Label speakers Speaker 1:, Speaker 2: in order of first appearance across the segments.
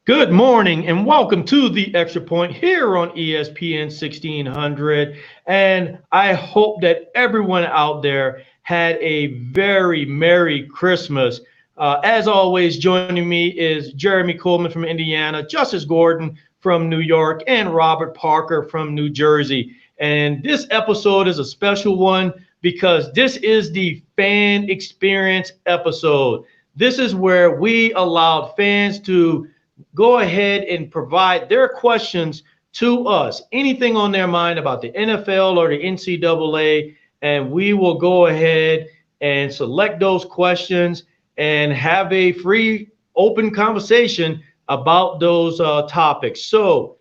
Speaker 1: Good morning and welcome to the Extra Point here on ESPN 1600. And I hope that everyone out there had a very Merry Christmas. As always, joining me is Jeremy Coleman from Indiana, Justice Gordon from New York, and Robert Parker from New Jersey. And this episode is a special one because this is the fan experience episode. This is where we allowed fans to go ahead and provide their questions to us, anything on their mind about the NFL or the NCAA, and we will go ahead and select those questions and have a free, open conversation about those topics. So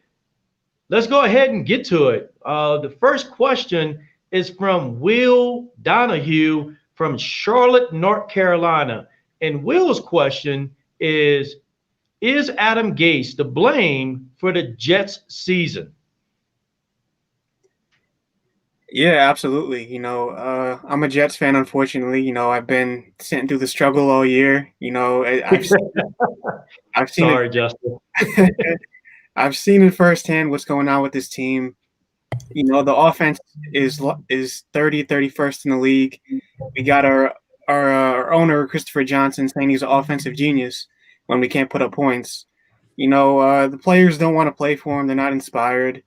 Speaker 1: let's go ahead and get to it. The first question is from Will Donahue from Charlotte, North Carolina. And Will's question is Adam Gase to blame for the Jets season?
Speaker 2: Yeah, absolutely. I'm a Jets fan, unfortunately. I've been sitting through the struggle all year. I've seen
Speaker 1: Sorry, Justin.
Speaker 2: I've seen it firsthand what's going on with this team. The offense is 31st in the league. We got our owner, Christopher Johnson, saying he's an offensive genius when we can't put up points. The players don't want to play for him. They're not inspired.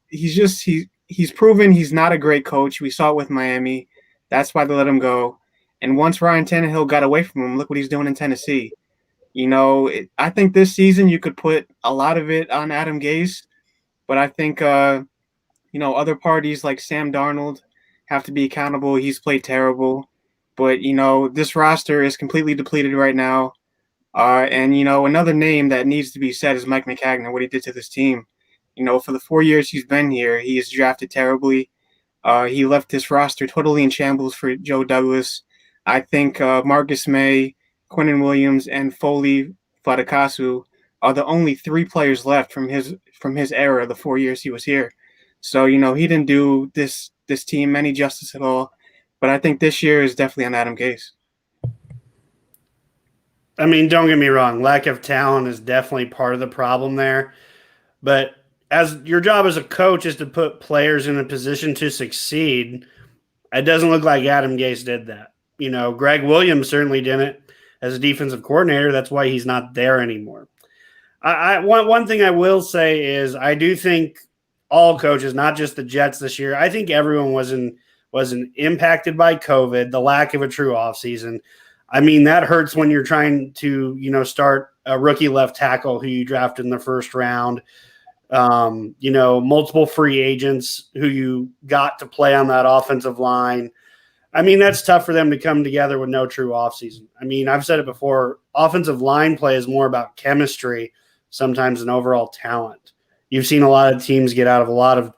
Speaker 2: He's proven he's not a great coach. We saw it with Miami. That's why they let him go. And once Ryan Tannehill got away from him, look what he's doing in Tennessee. I think this season you could put a lot of it on Adam Gase, but I think other parties like Sam Darnold have to be accountable. He's played terrible. But, this roster is completely depleted right now. And another name that needs to be said is Mike Maccagnan, what he did to this team. For the 4 years he's been here, he is drafted terribly. He left this roster totally in shambles for Joe Douglas. I think Marcus May, Quinnen Williams, and Foley Fadakasu are the only three players left from his era, the 4 years he was here. So, he didn't do this team any justice at all. But I think this year is definitely on Adam Gase.
Speaker 3: I mean, don't get me wrong. Lack of talent is definitely part of the problem there. But as your job as a coach is to put players in a position to succeed, it doesn't look like Adam Gase did that. Greg Williams certainly didn't as a defensive coordinator. That's why he's not there anymore. One thing I will say is I do think all coaches, not just the Jets this year, I think everyone wasn't impacted by COVID, the lack of a true offseason. I mean, that hurts when you're trying to, start a rookie left tackle who you drafted in the first round, multiple free agents who you got to play on that offensive line. I mean, that's tough for them to come together with no true offseason. I mean, I've said it before, offensive line play is more about chemistry sometimes than overall talent. You've seen a lot of teams get out of a lot of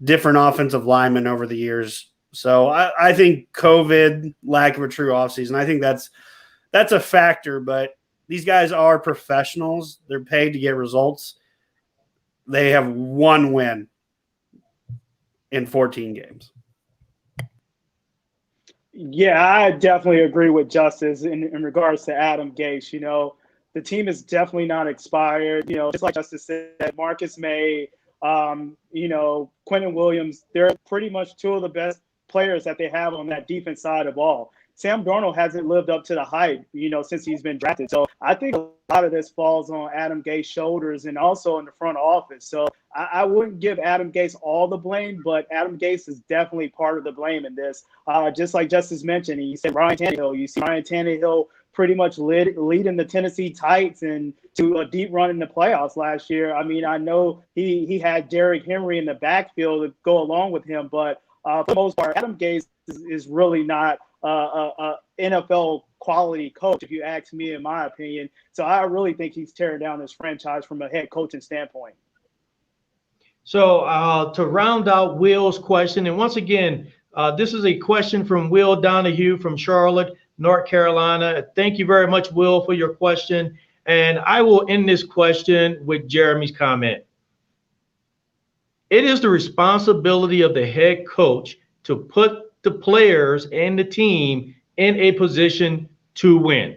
Speaker 3: different offensive linemen over the years. So I think COVID, lack of a true offseason, I think that's a factor, but these guys are professionals. They're paid to get results. They have one win in 14 games.
Speaker 4: Yeah, I definitely agree with Justice in regards to Adam Gase. The team is definitely not expired. Just like Justice said, Marcus May, Quinnen Williams, they're pretty much two of the best players that they have on that defense side of ball. Sam Darnold hasn't lived up to the hype, since he's been drafted. So I think a lot of this falls on Adam Gase's shoulders and also in the front office. So I wouldn't give Adam Gase all the blame, but Adam Gase is definitely part of the blame in this. Just like Justice mentioned, he said Ryan Tannehill. You see Ryan Tannehill pretty much leading the Tennessee Titans and to a deep run in the playoffs last year. I mean, I know he had Derrick Henry in the backfield to go along with him, but for the most part, Adam Gase is really not a NFL quality coach, if you ask me, in my opinion. So I really think he's tearing down this franchise from a head coaching standpoint.
Speaker 1: So to round out Will's question, and once again, this is a question from Will Donahue from Charlotte, North Carolina. Thank you very much, Will, for your question. And I will end this question with Jeremy's comment. It is the responsibility of the head coach to put the players and the team in a position to win.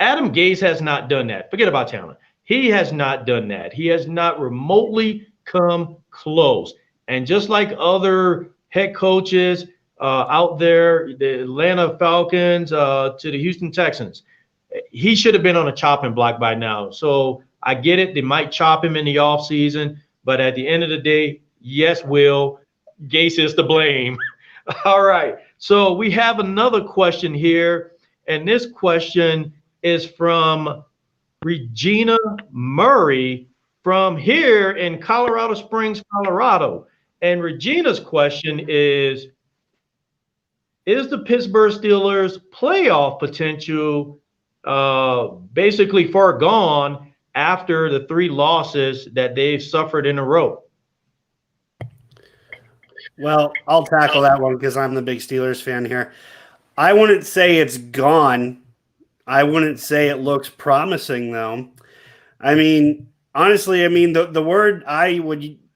Speaker 1: Adam Gase has not done that. Forget about talent. He has not done that. He has not remotely come close. And just like other head coaches out there, the Atlanta Falcons to the Houston Texans, he should have been on a chopping block by now. So I get it. They might chop him in the offseason. But at the end of the day, yes, Will, Gase is to blame. All right. So we have another question here. And this question is from Regina Murray from here in Colorado Springs, Colorado. And Regina's question is the Pittsburgh Steelers playoff potential basically foregone after the 3 losses that they've suffered in a row?
Speaker 3: Well, I'll tackle that one because I'm the big Steelers fan here. I wouldn't say it's gone. I wouldn't say it looks promising, though. I mean, honestly, the word I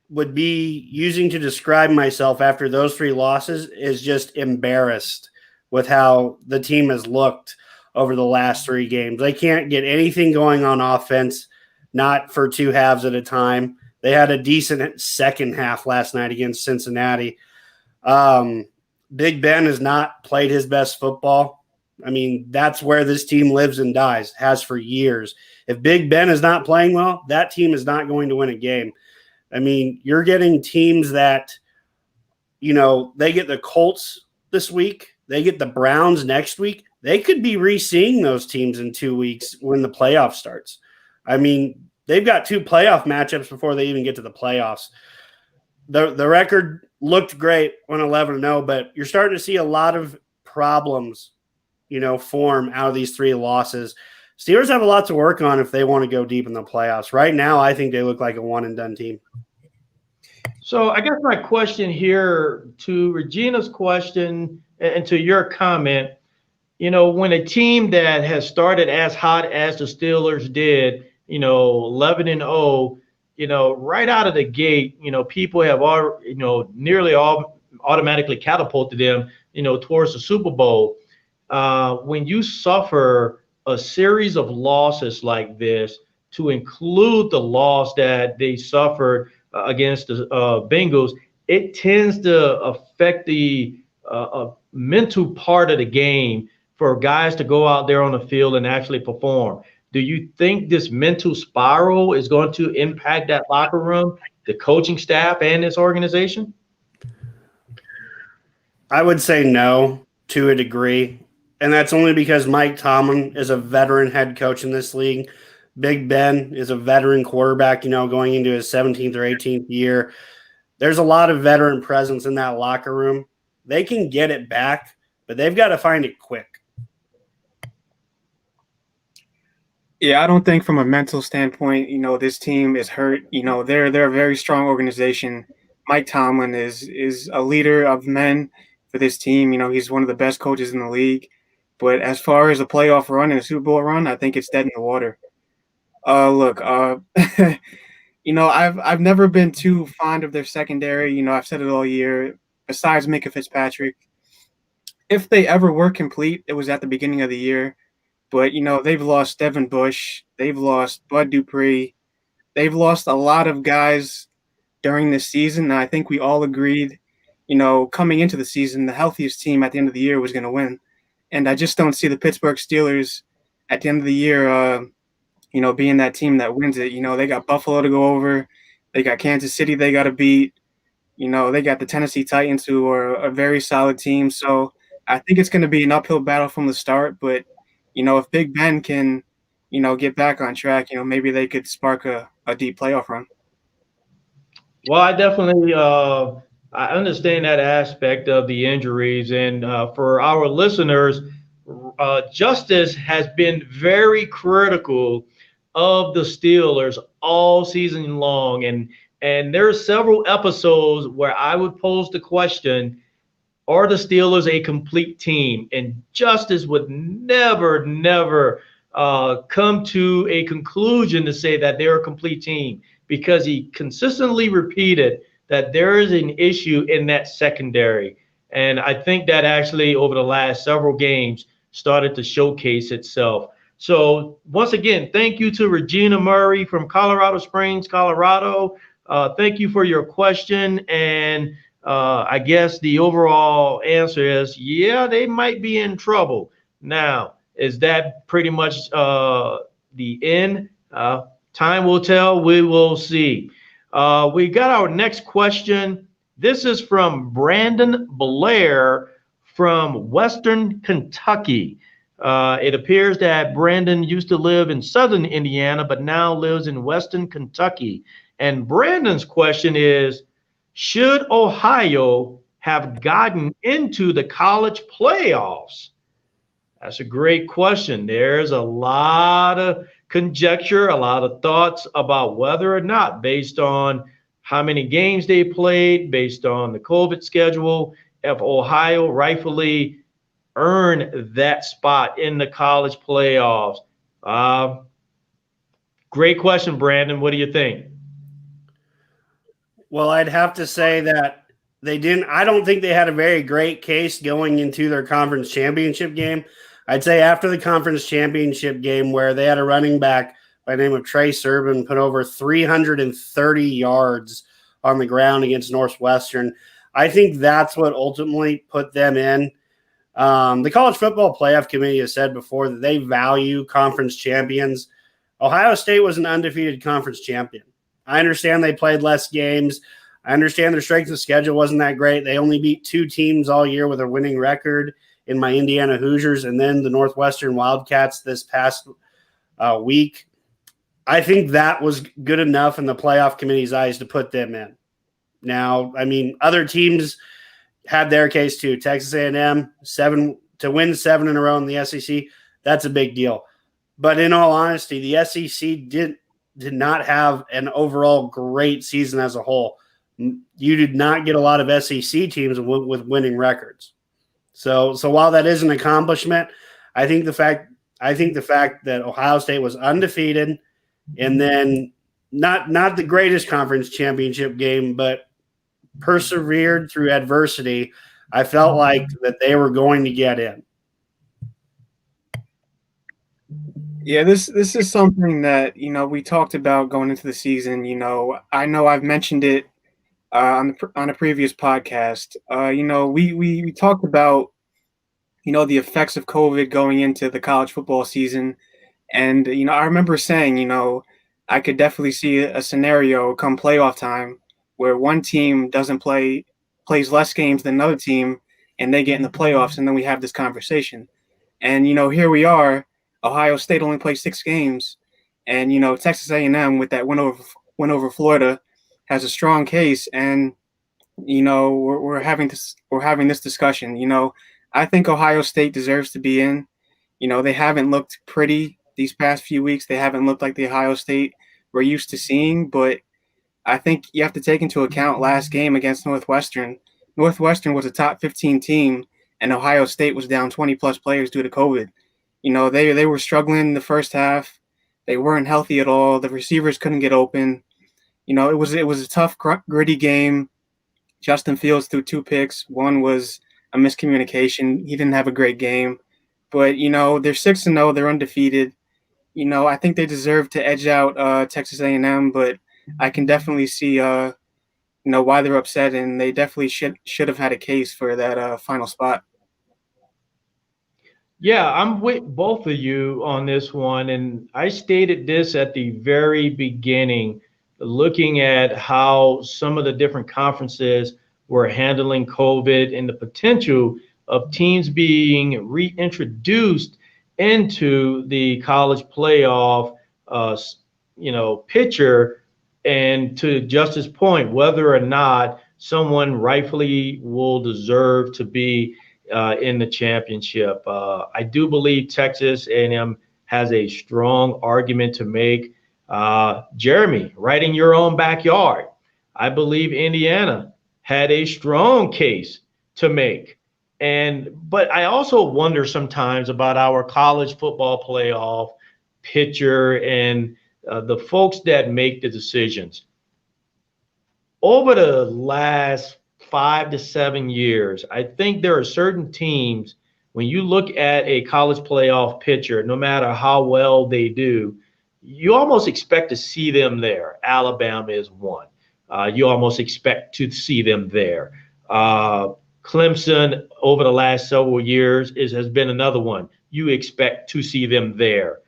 Speaker 3: would be using to describe myself after those 3 losses is just embarrassed with how the team has looked over the last 3 games. They can't get anything going on offense, not for 2 halves at a time. They had a decent second half last night against Cincinnati. Big Ben has not played his best football. I mean, that's where this team lives and dies, has for years. If Big Ben is not playing well, that team is not going to win a game. I mean, you're getting teams that, they get the Colts this week. They get the Browns next week. They could be re-seeing those teams in 2 weeks when the playoff starts. I mean, they've got 2 playoff matchups before they even get to the playoffs. The record looked great on 11-0, but you're starting to see a lot of problems, form out of these 3 losses. Steelers have a lot to work on if they want to go deep in the playoffs. Right now, I think they look like a one-and-done team.
Speaker 1: So I guess my question here to Regina's question and to your comment, when a team that has started as hot as the Steelers did, 11-0, right out of the gate, people have all, nearly all automatically catapulted them, towards the Super Bowl. When you suffer a series of losses like this, to include the loss that they suffered against the Bengals, it tends to affect the mental part of the game for guys to go out there on the field and actually perform. Do you think this mental spiral is going to impact that locker room, the coaching staff, and this organization?
Speaker 3: I would say no to a degree. And that's only because Mike Tomlin is a veteran head coach in this league. Big Ben is a veteran quarterback, going into his 17th or 18th year. There's a lot of veteran presence in that locker room. They can get it back, but they've got to find it quick.
Speaker 2: Yeah, I don't think from a mental standpoint, this team is hurt. They're a very strong organization. Mike Tomlin is a leader of men for this team. He's one of the best coaches in the league. But as far as a playoff run and a Super Bowl run, I think it's dead in the water. Look, I've never been too fond of their secondary. I've said it all year. Besides Minka Fitzpatrick, if they ever were complete, it was at the beginning of the year. But, they've lost Devin Bush. They've lost Bud Dupree. They've lost a lot of guys during this season. And I think we all agreed, coming into the season, the healthiest team at the end of the year was going to win. And I just don't see the Pittsburgh Steelers at the end of the year, being that team that wins it. They got Buffalo to go over. They got Kansas City they got to beat. They got the Tennessee Titans, who are a very solid team. So I think it's going to be an uphill battle from the start. But, if Big Ben can, get back on track, maybe they could spark a deep playoff run.
Speaker 1: Well, I definitely I understand that aspect of the injuries. And for our listeners, Justice has been very critical of the Steelers all season long. And there are several episodes where I would pose the question, are the Steelers a complete team? And Justice would never come to a conclusion to say that they're a complete team, because he consistently repeated that there is an issue in that secondary. And I think that actually over the last several games started to showcase itself. So once again, thank you to Regina Murray from Colorado Springs, Colorado. Thank you for your question. And I guess the overall answer is, yeah, they might be in trouble. Now, is that pretty much the end? Time will tell. We will see. We got our next question. This is from Brandon Blair from Western Kentucky. It appears that Brandon used to live in southern Indiana, but now lives in Western Kentucky. And Brandon's question is, should Ohio have gotten into the college playoffs? That's a great question. There's a lot of conjecture, a lot of thoughts about whether or not, based on how many games they played, based on the COVID schedule, if Ohio rightfully earned that spot in the college playoffs. Great question, Brandon. What do you think?
Speaker 3: Well, I'd have to say that they didn't. I don't think they had a very great case going into their conference championship game. I'd say after the conference championship game, where they had a running back by the name of Trey Sermon put over 330 yards on the ground against Northwestern, I think that's what ultimately put them in. The College Football Playoff Committee has said before that they value conference champions. Ohio State was an undefeated conference champion. I understand they played less games. I understand their strength of schedule wasn't that great. They only beat 2 teams all year with a winning record in my Indiana Hoosiers and then the Northwestern Wildcats this past week. I think that was good enough in the playoff committee's eyes to put them in. Now, I mean, other teams had their case too. Texas A&M, to win 7 in a row in the SEC, that's a big deal. But in all honesty, the SEC did not have an overall great season as a whole. You did not get a lot of SEC teams with winning records. So while that is an accomplishment, I think the fact that Ohio State was undefeated and then not the greatest conference championship game, but persevered through adversity, I felt like that they were going to get in.
Speaker 2: Yeah, this is something that, we talked about going into the season. I know I've mentioned it on a previous podcast. We talked about, the effects of COVID going into the college football season. And, I remember saying, I could definitely see a scenario come playoff time where one team plays less games than another team, and they get in the playoffs, and then we have this conversation. And, here we are. Ohio State only played 6 games, and Texas A&M with that win over Florida has a strong case. And we're having this discussion. I think Ohio State deserves to be in. They haven't looked pretty these past few weeks. They haven't looked like the Ohio State we're used to seeing, but I think you have to take into account last game against Northwestern. Northwestern was a top 15 team, and Ohio State was down 20 plus players due to COVID. They were struggling in the first half. They weren't healthy at all. The receivers couldn't get open. It was a tough, gritty game. Justin Fields threw 2 picks. One was a miscommunication. He didn't have a great game. But, they're 6-0. They're undefeated. I think they deserve to edge out Texas A&M, but I can definitely see, why they're upset, and they definitely should have had a case for that final spot.
Speaker 1: Yeah, I'm with both of you on this one. And I stated this at the very beginning, looking at how some of the different conferences were handling COVID and the potential of teams being reintroduced into the college playoff, picture. And to Justice's point, whether or not someone rightfully will deserve to be in the championship. I do believe Texas A&M has a strong argument to make. Jeremy, right in your own backyard, I believe Indiana had a strong case to make. But I also wonder sometimes about our college football playoff picture and the folks that make the decisions. Over the last 5 to 7 years, I think there are certain teams when you look at a college playoff pitcher, no matter how well they do, you almost expect to see them there. Alabama is one. You almost expect to see them there. Clemson over the last several years has been another one. You expect to see them there.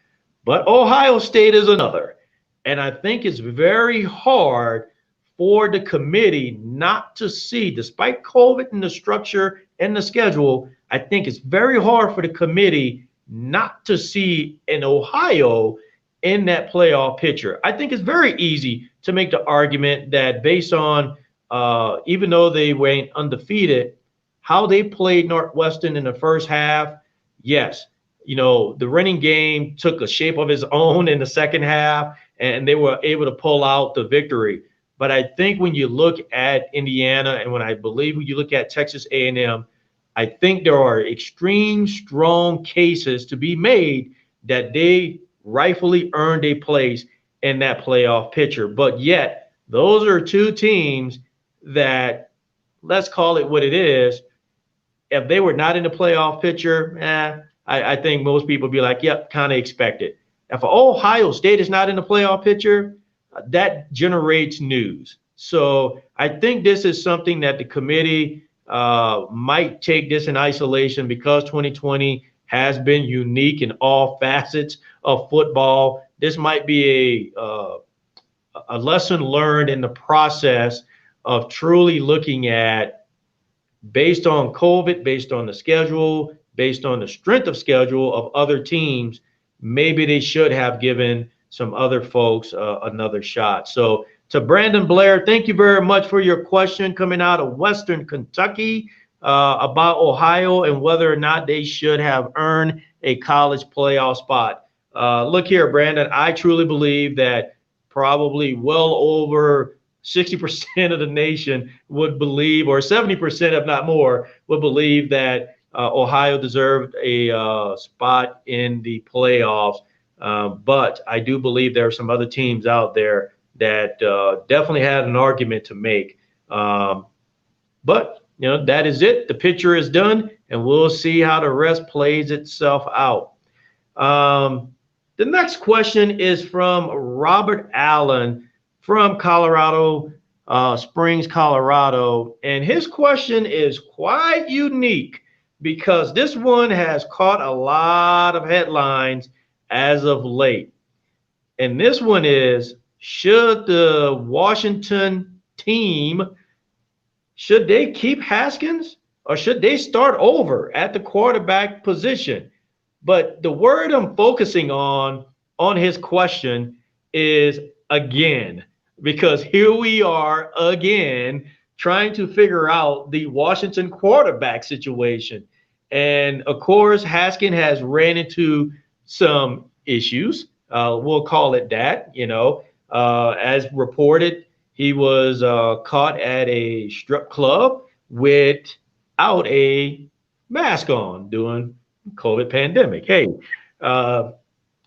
Speaker 1: But Ohio State is another. And I think it's very hard for the committee not to see, despite COVID and the structure and the schedule, I think it's very hard for the committee not to see an Ohio in that playoff picture. I think it's very easy to make the argument that based on, even though they went undefeated, how they played Northwestern in the first half, yes, the running game took a shape of its own in the second half, and they were able to pull out the victory. But I think when you look at Indiana, and when you look at Texas A&M, I think there are extreme strong cases to be made that they rightfully earned a place in that playoff picture. But yet, those are two teams that, let's call it what it is, if they were not in the playoff picture, I think most people would be like, yep, kind of expected. If Ohio State is not in the playoff picture, that generates news. So I think this is something that the committee might take this in isolation, because 2020 has been unique in all facets of football. This might be a lesson learned in the process of truly looking at, based on COVID, based on the schedule, based on the strength of schedule of other teams, maybe they should have given some other folks another shot. So to Brandon Blair, thank you very much for your question coming out of Western Kentucky about Ohio and whether or not they should have earned a college playoff spot. Look here, Brandon, I truly believe that probably well over 60% of the nation would believe, or 70%, if not more, would believe that Ohio deserved a spot in the playoffs. But I do believe there are some other teams out there that definitely had an argument to make. But, that is it. The picture is done, and we'll see how the rest plays itself out. The next question is from Robert Allen from Colorado Springs, Colorado. And his question is quite unique, because this one has caught a lot of headlines as of late. And this one is, should the Washington team, should they keep Haskins, or should they start over at the quarterback position? But the word I'm focusing on his question is again, because here we are again trying to figure out the Washington quarterback situation. And of course, Haskins has ran into some issues. We'll call it that. As reported, he was caught at a strip club without a mask on during COVID pandemic. Hey,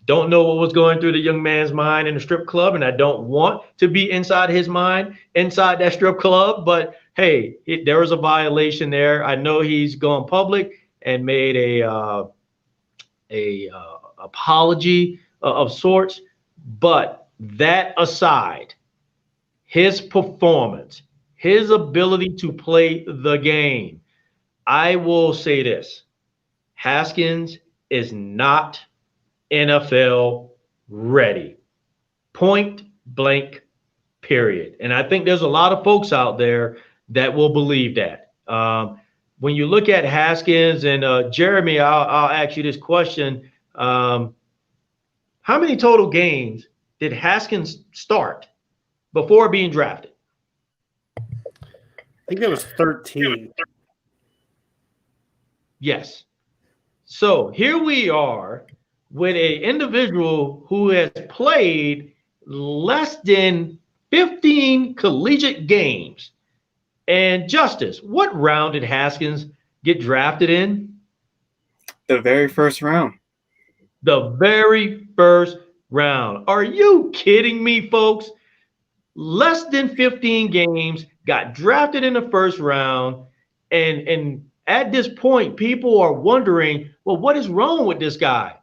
Speaker 1: don't know what was going through the young man's mind in the strip club, and I don't want to be inside his mind inside that strip club. But hey, there was a violation there. I know he's gone public and made a apology of sorts. But that aside, his performance, his ability to play the game, I will say this: Haskins is not NFL ready. Point blank, period. And I think there's a lot of folks out there that will believe that. When you look at Haskins, and Jeremy, I'll ask you this question. How many total games did Haskins start before being drafted?
Speaker 3: I think it was 13.
Speaker 1: Yes. So here we are with an individual who has played less than 15 collegiate games. And Justice, what round did Haskins get drafted in?
Speaker 2: The very first round.
Speaker 1: The very first round. Are you kidding me, folks? Less than 15 games, got drafted in the first round, and at this point, people are wondering, well, what is wrong with this guy?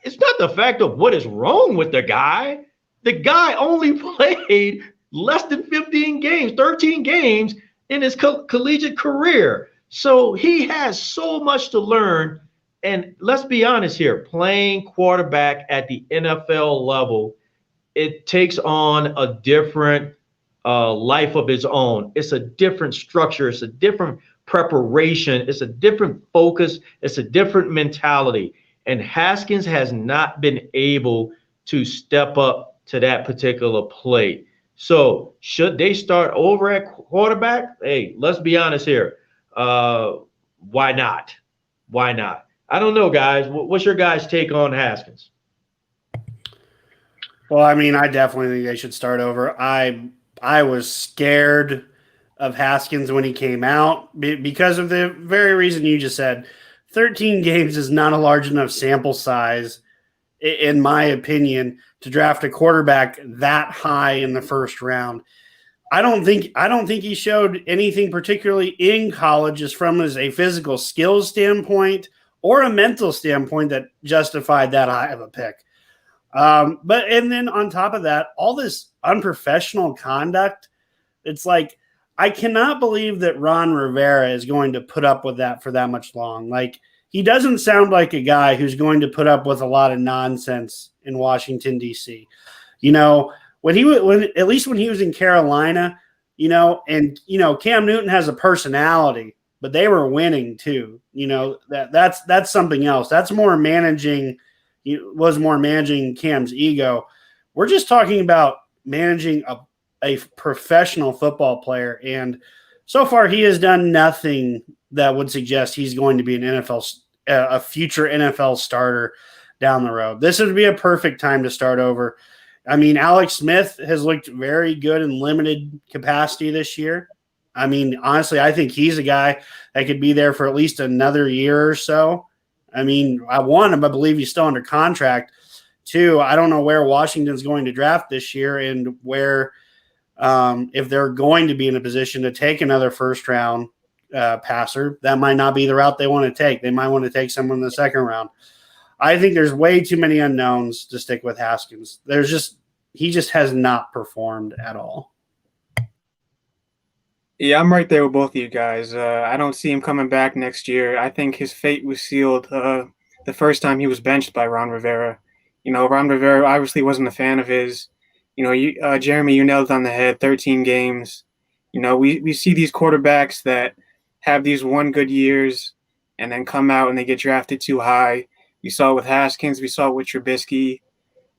Speaker 1: It's not the fact of what is wrong with the guy. The guy only played less than 15 games, 13 games in his collegiate career. So he has so much to learn. And let's be honest here, playing quarterback at the NFL level, it takes on a different life of its own. It's a different structure. It's a different preparation. It's a different focus. It's a different mentality. And Haskins has not been able to step up to that particular plate. So should they start over at quarterback? Hey, let's be honest here. Why not? Why not? I don't know, guys. What's your guys' take on Haskins?
Speaker 3: Well, I mean, I definitely think they should start over. I was scared of Haskins when he came out because of the very reason you just said. 13 games is not a large enough sample size, in my opinion, to draft a quarterback that high in the first round. I don't think he showed anything particularly in college as a physical skills standpoint or a mental standpoint that justified that high of a pick. And then on top of that, all this unprofessional conduct, it's like, I cannot believe that Ron Rivera is going to put up with that for that much long. Like, he doesn't sound like a guy who's going to put up with a lot of nonsense in Washington, D.C. You know, when he was in Carolina, Cam Newton has a personality, but they were winning too. That's something else. That's more managing Cam's ego. We're just talking about managing a professional football player, and so far he has done nothing that would suggest he's going to be a future NFL starter down the road. This would be a perfect time to start over. I mean, Alex Smith has looked very good in limited capacity this year. I mean, honestly, I think he's a guy that could be there for at least another year or so. I mean, I believe he's still under contract. 2, I don't know where Washington's going to draft this year and where if they're going to be in a position to take another first-round passer, that might not be the route they want to take. They might want to take someone in the second round. I think there's way too many unknowns to stick with Haskins. He just has not performed at all.
Speaker 2: Yeah, I'm right there with both of you guys. I don't see him coming back next year. I think his fate was sealed the first time he was benched by Ron Rivera. Ron Rivera obviously wasn't a fan of his. Jeremy, you nailed it on the head, 13 games. We see these quarterbacks that have these one good years and then come out and they get drafted too high. We saw it with Haskins. We saw it with Trubisky.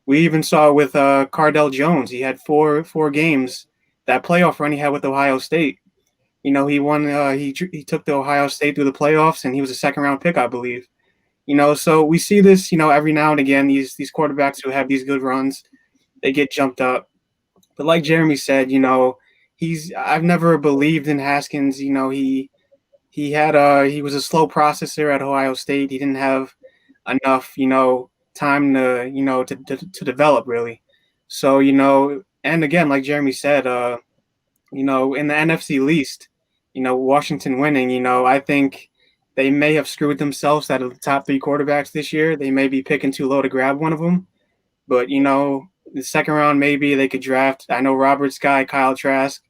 Speaker 2: We even saw it with Cardell Jones. He had four games. That playoff run he had with Ohio State. He won. He took the Ohio State through the playoffs, and he was a second-round pick, I believe. So we see this, every now and again. These quarterbacks who have these good runs, they get jumped up. But like Jeremy said, I've never believed in Haskins. He was a slow processor at Ohio State. He didn't have enough, time to develop really. So, and again, like Jeremy said, in the NFC least, Washington winning, I think they may have screwed themselves out of the top 3 quarterbacks this year. They may be picking too low to grab one of them. But, the second round, maybe they could draft. I know Robert's guy, Kyle Trask.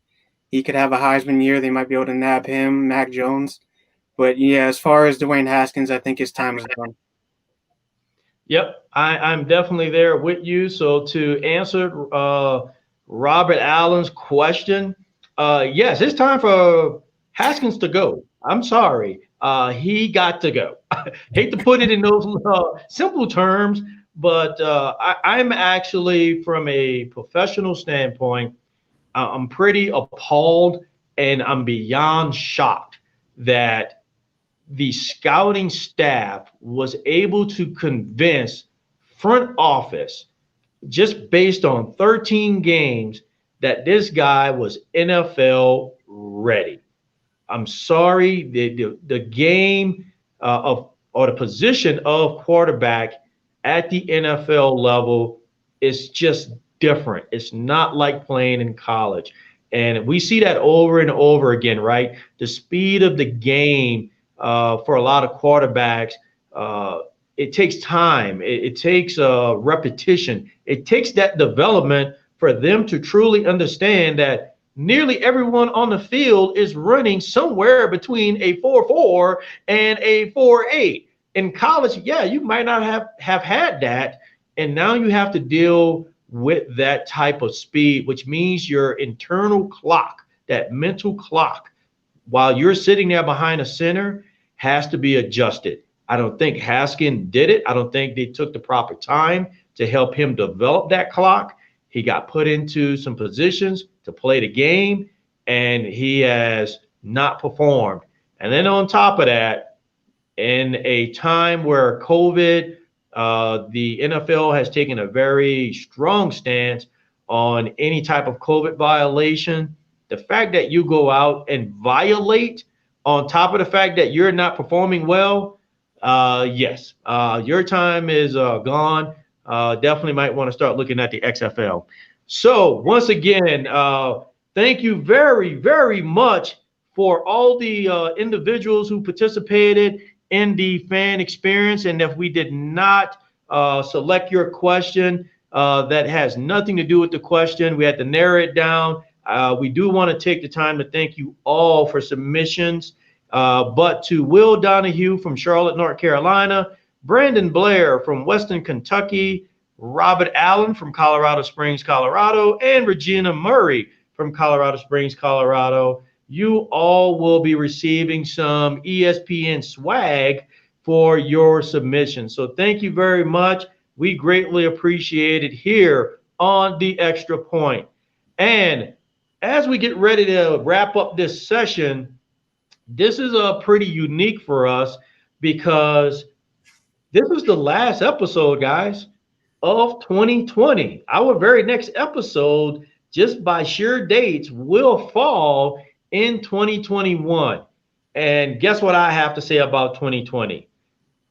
Speaker 2: He could have a Heisman year. They might be able to nab him, Mac Jones. But, yeah, as far as Dwayne Haskins, I think his time is done.
Speaker 1: Yep, I'm definitely there with you. So to answer Robert Allen's question, yes, it's time for Haskins to go. I'm sorry. He got to go. Hate to put it in those simple terms, but I'm actually, from a professional standpoint, I'm pretty appalled and I'm beyond shocked that the scouting staff was able to convince front office, just based on 13 games, that this guy was NFL ready. I'm sorry, the game or the position of quarterback at the NFL level is just different. It's not like playing in college. And we see that over and over again, right? The speed of the game for a lot of quarterbacks, it takes time. It takes repetition. It takes that development for them to truly understand that nearly everyone on the field is running somewhere between a 4.4 and a 4.8. In college, yeah, you might not have had that. And now you have to deal with that type of speed, which means your internal clock, that mental clock, while you're sitting there behind a center, has to be adjusted. I don't think Haskin did it. I don't think they took the proper time to help him develop that clock. He got put into some positions to play the game, and he has not performed. And then on top of that, in a time where COVID, the NFL has taken a very strong stance on any type of COVID violation. The fact that you go out and violate, on top of the fact that you're not performing well, yes, your time is gone. Definitely might want to start looking at the XFL. So once again, thank you very, very much for all the individuals who participated in the fan experience. And if we did not select your question, that has nothing to do with the question. We had to narrow it down. We do want to take the time to thank you all for submissions. But to Will Donahue from Charlotte, North Carolina, Brandon Blair from Western Kentucky, Robert Allen from Colorado Springs, Colorado, and Regina Murray from Colorado Springs, Colorado, you all will be receiving some ESPN swag for your submission. So thank you very much. We greatly appreciate it here on The Extra Point. And as we get ready to wrap up this session, this is pretty unique for us because this is the last episode, guys, of 2020. Our very next episode, just by sheer dates, will fall in 2021. And guess what I have to say about 2020?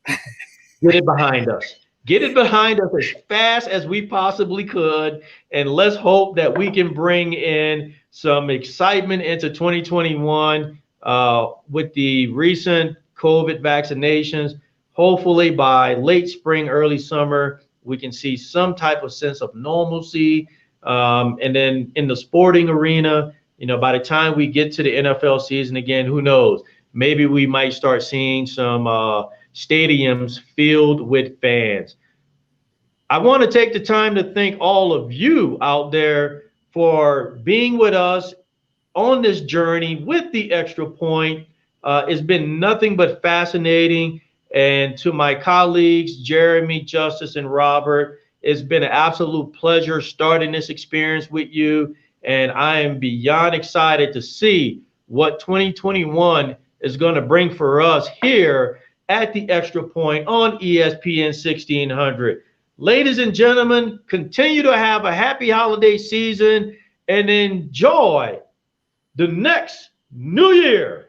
Speaker 1: Get it behind us. Get it behind us as fast as we possibly could. And let's hope that we can bring in some excitement into 2021 with the recent COVID vaccinations. Hopefully by late spring, early summer, we can see some type of sense of normalcy. And then in the sporting arena, by the time we get to the NFL season again, who knows? Maybe we might start seeing some stadiums filled with fans. I want to take the time to thank all of you out there for being with us on this journey with The Extra Point. It's been nothing but fascinating. And to my colleagues, Jeremy, Justice, and Robert, it's been an absolute pleasure starting this experience with you. And I am beyond excited to see what 2021 is going to bring for us here at The Extra Point on ESPN 1600. Ladies and gentlemen, continue to have a happy holiday season and enjoy the next new year.